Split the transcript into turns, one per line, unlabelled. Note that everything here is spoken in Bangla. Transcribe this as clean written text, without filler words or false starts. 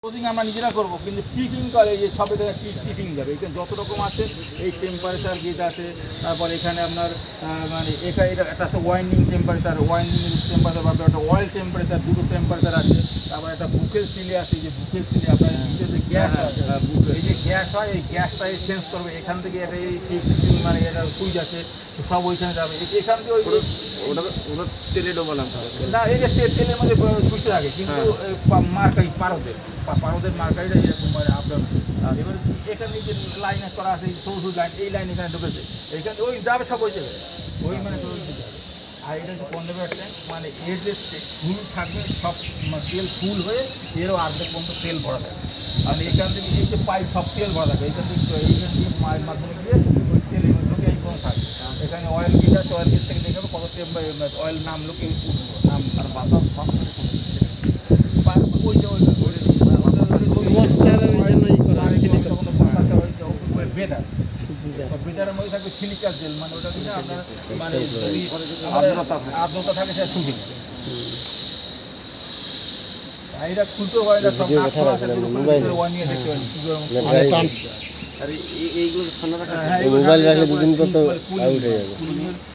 কোডিং আমরা নিজেরা করবো, কিন্তু টিপিং করে যে সব এটা টিপিং যাবে। এখানে যত রকম আছে, এই টেম্পারেচার গেজ আছে, তারপর এখানে আপনার মানে এখানে এটা একটা আছে ওয়াইন্ডিং টেম্পারেচার, ভাবে একটা অয়েল টেম্পারেচার, দুটো টেম্পারেচার আছে। তারপর একটা বুকের সিলে আছে, যে বুকের সিলে আপনার যে গ্যাস আছে, এই যে গ্যাস হয়, এই গ্যাসটা চেঞ্জ করবে। এখান থেকে একটা এই মানে এটা সুইচ আছে, সব ওইখানে যাবে। এখান থেকে ওটা তেলে ডোবালাম না, এই যে তেলের মধ্যে সুইচ থাকে, কিন্তু মার্কাই পারদের মার্কারিটা এরকম মানে আপনার। এবার এখানে যে লাইন করা আছে, সরু লাইন, এই লাইন এখানে ঢুকেছে, এইখানে ওই যাবে সব ওই যাবে, ওই মানে আর এটা হচ্ছে কনভেয়ার ট্যাঙ্ক, মানে এর যে ফুল থাকবে সব তেল ফুল হয়ে এরও অর্ধেক পর্যন্ত তেল ভরা থাকে। আর এখান থেকে এই যে পাইপ সব তেল ভরা থাকে, এইখান থেকে মায়ের মাধ্যমে গিয়ে ওই তেল ঢুকে এই কোনো থাকে। এখানে অয়েল গেজ আছে, অয়েল গেজ থেকে দেখে কত অয়েল নামলো কি নাম, আর বাতাস ওই যে বেদার বেদারের মধ্যে থাকবে সিলিকার জেল, মানে ওটা দিলে আপনার মানে আর্দ্রতা থাকে সেটা শুধু এটা খুলতে হয় না, সব ওয়ান ইয়ার দেখতে পারেন। এইগুলো